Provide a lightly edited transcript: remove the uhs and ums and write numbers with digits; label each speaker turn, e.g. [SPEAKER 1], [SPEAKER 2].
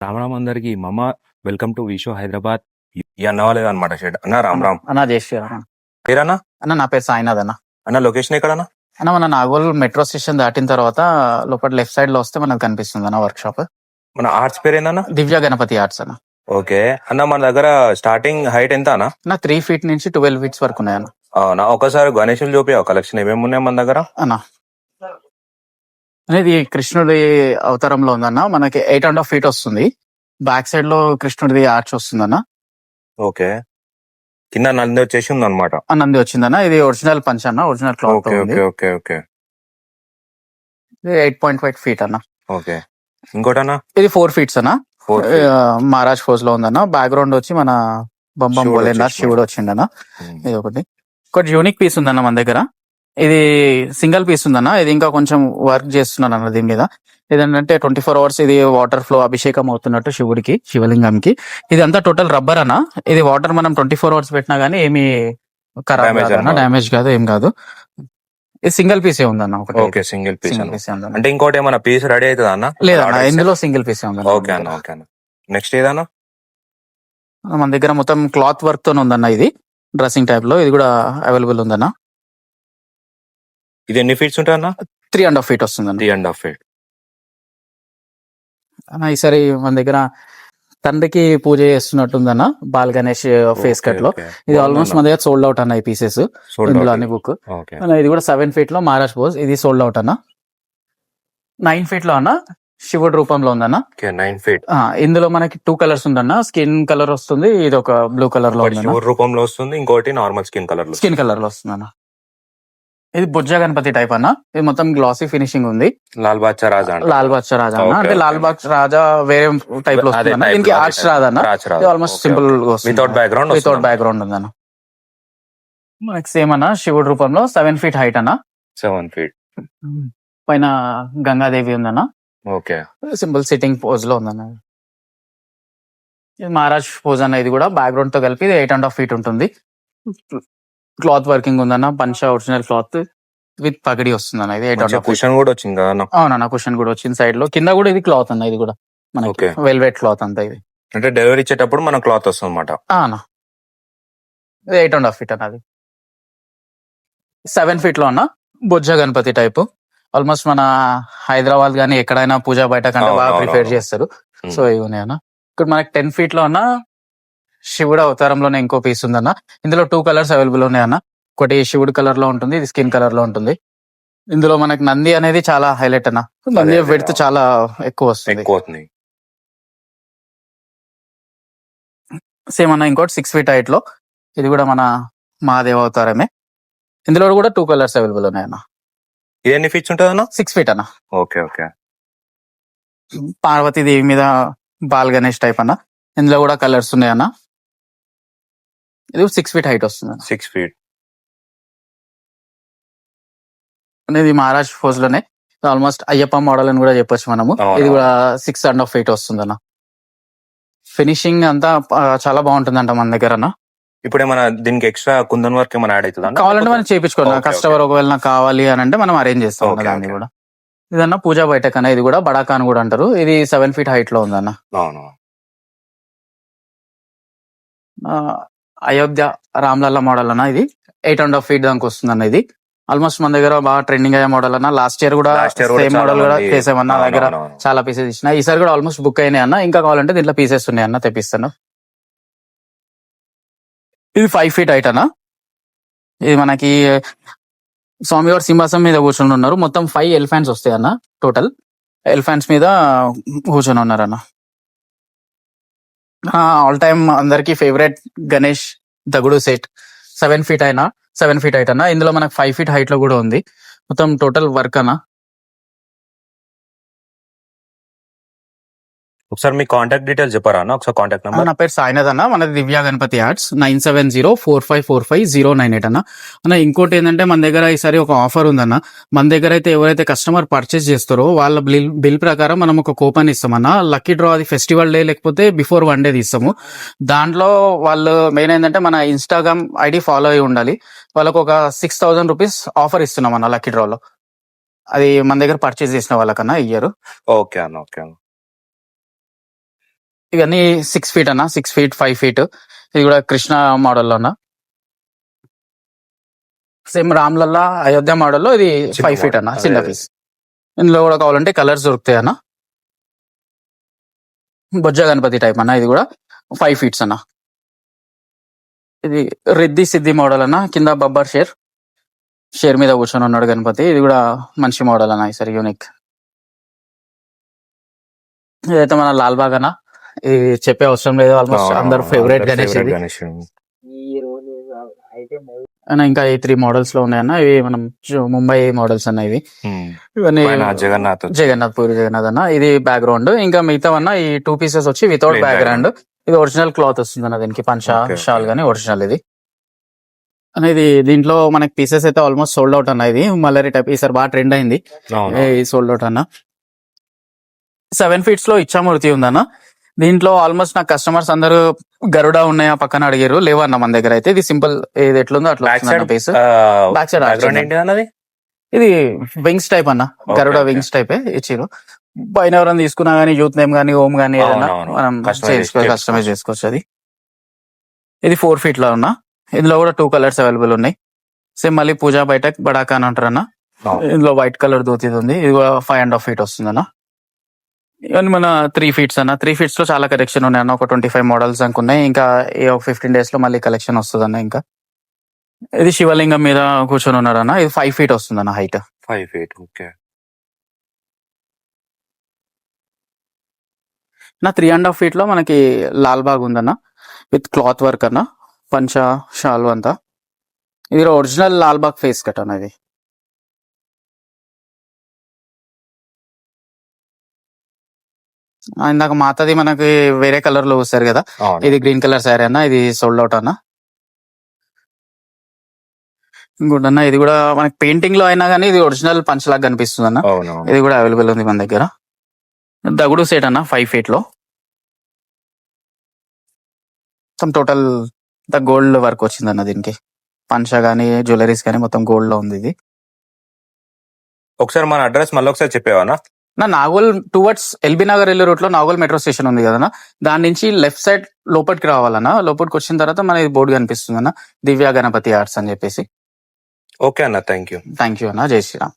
[SPEAKER 1] రామరామ్ అందరికి మమ welcome to విషో Hyderabad. ఈ అన్న వాళ్ళదన్నమాట షెడ్. అన్న రామ్ రామ్.
[SPEAKER 2] అన్న జై శ్రీరామ్.
[SPEAKER 1] పేరన్నా?
[SPEAKER 2] అన్న నా పేరు సాయినాథ్ అన్న.
[SPEAKER 1] అన్న లొకేషన్ ఎక్కడన్నా?
[SPEAKER 2] అన్న మన నాగోల్ మెట్రో స్టేషన్ దాటిన తర్వాత లోపల లెఫ్ట్ సైడ్ లో వస్తే మనకు కనిపిస్తుంది అన్న వర్క్ షాప్.
[SPEAKER 1] మన ఆర్ట్స్ పేరు ఏందన్నా?
[SPEAKER 2] దివ్య గణపతి ఆర్ట్స్ అన్న.
[SPEAKER 1] ఓకే అన్న, మన దగ్గర స్టార్టింగ్ హైట్ ఎంత అన్న?
[SPEAKER 2] నా 3 feet నుంచి 12 feet వరకు ఉన్నాయన్న.
[SPEAKER 1] అవునా, ఒకసారి గణేషులు చూపి కలెక్షన్ ఏమేమి ఉన్నాయి మన దగ్గర
[SPEAKER 2] అన్న అనేది కృష్ణుడి అవతారంలో ఉందన్న. మనకి 8.5 feet వస్తుంది. బ్యాక్ సైడ్ లో కృష్ణుడిది ఆర్చ్ వస్తుందన్న.
[SPEAKER 1] ఓకే, కింద నంది వచ్చేసి ఉంది అనమాట.
[SPEAKER 2] నంది వచ్చిందన్న. ఇది ఒరిజినల్ పంచ్ అన్న, original cloth.
[SPEAKER 1] Okay okay okay okay.
[SPEAKER 2] ఇది 8.5 feet అన్న.
[SPEAKER 1] ఓకే, ఇంకోటన్నా?
[SPEAKER 2] ఇది 4 feet అన్న. మహారాజ్ ఫోజ్ లో ఉందన్న. బ్యాక్గ్రౌండ్ వచ్చి మన బొమ్మం భోలేనాథ్ శివుడు వచ్చిండన్న. ఇది ఒకటి యూనిక్ పీస్ ఉందన్న మన దగ్గర. ఇది సింగిల్ పీస్ ఉందన్న. ఇది ఇంకా కొంచెం వర్క్ చేస్తున్నాను అన్న దీని మీద. ఇదేంటంటే 24 hours ఇది వాటర్ ఫ్లో అభిషేకం అవుతున్నట్టు శివుడికి, శివలింగంకి. ఇది అంతా టోటల్ రబ్బర్ అన్న. ఇది వాటర్ మనం 24 hours పెట్టినా గానీ ఏమి ఖరాబ్ కాదు, డ్యామేజ్ కాదు, ఏం కాదు. ఇది సింగిల్ పీసే ఉందన్న.
[SPEAKER 1] ఓకే, సింగిల్ పీస్ అంటే ఇంకోటి ఏమైనా పీస్ రెడీ అవుతుందా అన్న?
[SPEAKER 2] లేదన్న, ఇందులో సింగిల్ పీసే ఉంది.
[SPEAKER 1] ఓకే అన్న, ఓకే అన్న. నెక్స్ట్ ఏదన్నా?
[SPEAKER 2] మన దగ్గర మొత్తం క్లాత్ వర్క్ తో ఉందన్న. ఇది డ్రెస్సింగ్ టైప్ లో, ఇది కూడా అవైలబుల్ ఉందన్న.
[SPEAKER 1] ఇది ఎన్ని ఫీట్స్ ఉంటాయి అన్న?
[SPEAKER 2] 3.5 feet వస్తుంది.
[SPEAKER 1] 3.5 feet
[SPEAKER 2] అన్న. ఈసారి మన దగ్గర తండ్రికి పూజ చేస్తున్నట్టుందన్న, బాల్ గణేష్ ఫేస్ కట్ లో. ఇది ఆల్మోస్ట్ మన దగ్గర సోల్డ్ అవుట్ అన్న. ఈ పీసెస్ ఇందులో అన్ని బుక్. ఇది కూడా 7 feet లో మహారాజ్ పోజ్. ఇది సోల్డ్ అవుట్ అన్న. 9 feet లో అన్న శివుడు రూపంలో ఉందన్న.
[SPEAKER 1] 9 feet.
[SPEAKER 2] ఇందులో మనకి 2 colors ఉందన్న. స్కిన్ కలర్ వస్తుంది, ఇది ఒక బ్లూ కలర్ లో
[SPEAKER 1] శివుడు రూపంలో వస్తుంది, ఇంకోటి నార్మల్ స్కిన్ కలర్
[SPEAKER 2] లో వస్తుంది అన్న. ఇది బుజ్జ గణపతి టైప్ అన్న. ఇది మొత్తం గ్లాసీ ఫినిషింగ్ ఉంది.
[SPEAKER 1] లాల్ బాద్షా రాజా అన్న.
[SPEAKER 2] అంటే లాల్ బాద్షా రాజా వేరే టైప్ లో వస్తుంది. దీనికి ఆర్చ్ రాదన్న. ఆల్మోస్ట్ సింపుల్
[SPEAKER 1] వితౌట్
[SPEAKER 2] బ్యాక్గ్రౌండ్ ఉందన్న. మనకి సేమ్ అన్న శివుడు రూపంలో 7 feet హైట్ అన్న.
[SPEAKER 1] 7 feet.
[SPEAKER 2] పైన గంగాదేవి ఉందన్న.
[SPEAKER 1] ఓకే,
[SPEAKER 2] సింపుల్ సిట్టింగ్ పోజ్ లో ఉందన్న. ఇది మహారాజ్ పోజ్ అన్న. ఇది కూడా బ్యాక్గ్రౌండ్ తో కలిపి 8.5 feet ఉంటుంది. క్లాత్ వర్కింగ్ ఉందన్న. పంచ ఒరిజినల్ క్లాత్ విత్ పగడి వస్తుందన్న. ఇది 8.5
[SPEAKER 1] కుషన్ కూడా వచ్చింది.
[SPEAKER 2] అవునన్న, కుషన్ కూడా వచ్చింది సైడ్ లో. కింద కూడా ఇది క్లాత్ అన్న. ఇది కూడా మనకి వెల్వెట్ క్లాత్ అంతా. ఇది
[SPEAKER 1] అంటే డెలివరీ ఇచ్చేటప్పుడు మన క్లాత్ వస్తుంది అనమాట.
[SPEAKER 2] ఇది 8.5 feet అన్న. అది 7 feet లో అన్న. బుజ్జ గణపతి టైప్. ఆల్మోస్ట్ మన హైదరాబాద్ గానీ ఎక్కడైనా పూజా బయట కంటే బాగా ప్రిపేర్ చేస్తారు. సో ఇవి ఉన్నాయి అన్న. ఇక్కడ మనకి 10 feet లో అన్న శివుడు అవతారంలోనే ఇంకో పీస్ ఉందన్న. ఇందులో 2 colors అవైలబుల్ ఉన్నాయన్న. ఒకటి శివుడు కలర్ లో ఉంటుంది, ఇది స్కిన్ కలర్ లో ఉంటుంది. ఇందులో మనకి నంది అనేది చాలా హైలైట్ అన్న. నంది విడ్త్ చాలా ఎక్కువ వస్తుంది. సేమ్ అన్న ఇంకోటి 6 feet హైట్ లో. ఇది కూడా మన మహాదేవ అవతారమే. ఇందులో కూడా 2 colors అవైలబుల్ ఉన్నాయన్న.
[SPEAKER 1] ఇది ఎన్ని ఫీట్స్ ఉంటుంది అన్న?
[SPEAKER 2] 6 feet అన్న.
[SPEAKER 1] Okay okay.
[SPEAKER 2] పార్వతీదేవి మీద బాల్ గణేష్ టైప్ అన్న. ఇందులో కూడా కలర్స్ ఉన్నాయన్న. ఇది 6 feet హైట్ వస్తుంది.
[SPEAKER 1] 6 feet
[SPEAKER 2] అనేది మహారాజ్ ఫోజ్ లోనే. ఆల్మోస్ట్ అయ్యప్ప మోడల్ అని కూడా చెప్పొచ్చు మనము. ఇది కూడా 6.5 feet వస్తుంది అన్న. ఫినిషింగ్ అంతా చాలా బాగుంటుందంట మన దగ్గర అన్న.
[SPEAKER 1] ఇప్పుడు ఏమైనా దీనికి ఎక్స్ట్రా కుందన్ వర్క్ ఏమైనా యాడ్ అవుతుందా?
[SPEAKER 2] కావాలంటే మనం చేయించుకోవాలి. కస్టమర్ ఒకవేళ నాకు కావాలి అని అంటే మనం అరేంజ్ చేస్తాం దాన్ని కూడా. ఇదన్నా పూజా బయట కన్నా. ఇది కూడా బడాకా అని కూడా అంటారు. ఇది 7 feet హైట్ లో ఉందన్న. అయోధ్య రామ్లల్లా మోడల్ అన్న. ఇది 8.5 feet దానికి వస్తుంది అన్న. ఇది ఆల్మోస్ట్ మన దగ్గర బాగా ట్రెండింగ్ అయ్యే మోడల్ అన్న. లాస్ట్ ఇయర్ కూడా సేమ్ మోడల్ కూడా చేసామన్న. దగ్గర చాలా పీసెస్ ఇచ్చిన. ఈసారి కూడా ఆల్మోస్ట్ బుక్ అయినాయి అన్న. ఇంకా కావాలంటే దీంట్లో పీసెస్ ఉన్నాయి అన్న, తెప్పిస్తాను. ఇది 5 feet హైట్ అన్న. ఇది మనకి స్వామివారి సింహాసనం మీద కూర్చొని ఉన్నారు. మొత్తం 5 elephants వస్తాయి అన్న. టోటల్ ఎలిఫెంట్స్ మీద కూర్చొని ఉన్నారు అన్న. ఆల్ టైమ్ అందరికి favourite Ganesh Dagdu set 7 feet height అన్న. ఇందులో మనకు 5 feet హైట్ లో కూడా ఉంది. మొత్తం టోటల్ వర్క్ అన్న.
[SPEAKER 1] ఒకసారి మీ కాంటాక్ట్ డీటెయిల్స్ చెప్పారా అన్న? ఒకసారి కాంటాక్ట్ నెంబర్.
[SPEAKER 2] నా పేరు సాయినాథ్ అన్న. మనది దివ్య గణపతి ఆర్ట్స్. 9704545098 అన్న. అన్న ఇంకోటి ఏంటంటే మన దగ్గర ఈసారి ఒక ఆఫర్ ఉందన్న. మన దగ్గర అయితే ఎవరైతే కస్టమర్ పర్చేస్ చేస్తారో వాళ్ళ బిల్ ప్రకారం మనం ఒక కూపన్ ఇస్తామన్న. లక్కీ డ్రా అది ఫెస్టివల్ డే లేకపోతే బిఫోర్ 1 day తీస్తాము. దాంట్లో వాళ్ళు మెయిన్ ఏంటంటే మన ఇన్స్టాగ్రామ్ ఐడి ఫాలో అయి ఉండాలి. వాళ్ళకు ఒక 6000 rupees ఆఫర్ ఇస్తున్నాం అన్న లక్కీ డ్రాలో. అది మన దగ్గర పర్చేస్ చేసిన వాళ్ళకన్నా ఇయ్యరు.
[SPEAKER 1] ఓకే అన్న, ఓకే అన్న.
[SPEAKER 2] ఇవన్నీ 6 ఫీట్ అన్న, 6 ఫీట్ 5 ఫీట్. ఇది కూడా కృష్ణ మోడల్లో అన్న. సేమ్ రామ్లల్లా అయోధ్య మోడల్లో ఇది
[SPEAKER 1] చిన్న
[SPEAKER 2] 5 ఫీట్
[SPEAKER 1] model.
[SPEAKER 2] అన్న,
[SPEAKER 1] అదే
[SPEAKER 2] చిన్న
[SPEAKER 1] అదే.
[SPEAKER 2] పీస్. ఇందులో కూడా కావాలంటే కలర్స్ దొరుకుతాయి అన్న. బొజ్జ గణపతి టైప్ అన్న, ఇది కూడా 5 ఫీట్స్ అన్న. ఇది రిద్ది సిద్ధి మోడల్ అన్న, కింద బబ్బర్ షేర్ మీద కూర్చొని ఉన్నాడు గణపతి. ఇది కూడా మంచి మోడల్ అన్న, ఈసారి యూనిక్. ఇదైతే మన లాల్బాగ్ అన్న, ఇది చెప్పే అవసరం లేదు, ఆల్మోస్ట్ అందరు ఫేవరెట్ గణేష్ ఇది.
[SPEAKER 1] గణేష్
[SPEAKER 2] అన్న ఇంకా ఈ 3 మోడల్స్ లో ఉన్నాయన్న. ఇవి మనం ముంబై మోడల్స్ అన్న ఇవి. ఇవన్నీ
[SPEAKER 1] జగన్నాథ్
[SPEAKER 2] పూరి జగన్నాథ్ అన్న. ఇది బ్యాక్గ్రౌండ్. ఇంకా మిగతా అన్న ఈ 2 పీసెస్ వచ్చి వితౌట్
[SPEAKER 1] Plain
[SPEAKER 2] బ్యాక్గ్రౌండ్. ఇది ఒరిజినల్ క్లాత్ వస్తుంది అన్న, దీనికి పంచా
[SPEAKER 1] Okay, okay.
[SPEAKER 2] షాల్ గానీ ఒరిజినల్ ఇది. అనేది దీంట్లో మనకి పీసెస్ అయితే ఆల్మోస్ట్ సోల్డ్ అవుట్ అన్న. ఇది మల్లరి టైప్ ఈసారి బాగా ట్రెండ్ అయింది, సోల్డ్ అవుట్ అన్న. 7 ఫీట్స్ లో ఇచ్చామూర్తి ఉందన్న. దీంట్లో ఆల్మోస్ట్ నాకు కస్టమర్స్ అందరూ గరుడా ఉన్నాయా పక్కన అడిగారు, లేవన్న మన దగ్గర అయితే. ఇది సింపుల్, ఇది ఎట్లుందో అట్లా పీస్. బ్యాక్ సైడ్
[SPEAKER 1] ఏంటి అన్నది?
[SPEAKER 2] ఇది వింగ్స్ టైప్ అన్న, గరుడ
[SPEAKER 1] okay.
[SPEAKER 2] వింగ్స్ టైప్ ఇచ్చిరు. పైన ఎవరైనా తీసుకున్నా గానీ, యూత్ నేమ్ గానీ, ఓమ్ గానీ ఏదైనా
[SPEAKER 1] అవునవును.
[SPEAKER 2] మనం
[SPEAKER 1] Customize
[SPEAKER 2] కస్టమైజ్ చేసుకోవచ్చు. అది ఇది 4 ఫీట్ లో ఉన్న. ఇందులో కూడా 2 కలర్స్ అవైలబుల్ ఉన్నాయి. సేమ్ మళ్ళీ పూజా బయట బడాకా అని అంటారు అన్న. ఇందులో వైట్ కలర్ దోతిది ఉంది. ఇది కూడా 5.5 ఫీట్ వస్తుంది అన్న. ఇవన్నీ మన 3 ఫీట్స్ అన్న. 3 ఫీట్స్ లో చాలా కలెక్షన్ ఉన్నాయి అన్న, ఒక 25 మోడల్స్ అనుకున్నాయి. ఇంకా 15 days లో మళ్ళీ కలెక్షన్ వస్తుంది అన్న. ఇంకా ఇది శివలింగం మీద కూర్చొని ఉన్నాడు అన్న. ఇది 5 ఫీట్ వస్తుంది అన్న హైట్.
[SPEAKER 1] 5 feet. ఓకే.
[SPEAKER 2] నా 3.5 ఫీట్ లో మనకి లాల్ బాగ్ ఉందన్న, విత్ క్లాత్ వర్క్ అన్న, పంచా షాల్ అంతా. ఇది original Lal Bagh face cut అన్న. ఇది ఇందాక మాతది మనకి వేరే కలర్ లో వస్తారు కదా, ఇది గ్రీన్ కలర్ శారీ అన్న. ఇది సోల్డ్ అవుట్ అన్న. ఇంకోటి అన్న, ఇది కూడా మనకి పెయింటింగ్ లో అయినా కానీ ఇది ఒరిజినల్ పంచ్ లాగా కనిపిస్తుంది అన్న. ఇది కూడా అవైలబుల్ ఉంది మన దగ్గర. దగుడు సెట్ అన్న, 5 ఫీట్ లో. టోటల్ గోల్డ్ వర్క్ వచ్చింది అన్న దీనికి. పంచ గానీ, జ్యువెలరీస్ కానీ మొత్తం గోల్డ్ లో ఉంది ఇది.
[SPEAKER 1] ఒకసారి మన అడ్రస్ మళ్ళీ ఒకసారి చెప్పేవానా?
[SPEAKER 2] నా నాగోల్ టువర్డ్స్ ఎల్బీ నగర్ వెళ్ళే రూట్ లో నాగోల్ మెట్రో స్టేషన్ ఉంది కదన్నా, దాని నుంచి లెఫ్ట్ సైడ్ లోపలికి రావాలన్నా. లోపలికి వచ్చిన తర్వాత మన బోర్డు కనిపిస్తుంది అన్న, దివ్య గణపతి ఆర్ట్స్ అని చెప్పేసి.
[SPEAKER 1] ఓకే అన్న, థ్యాంక్ యూ
[SPEAKER 2] అన్న. జై శ్రీరామ్.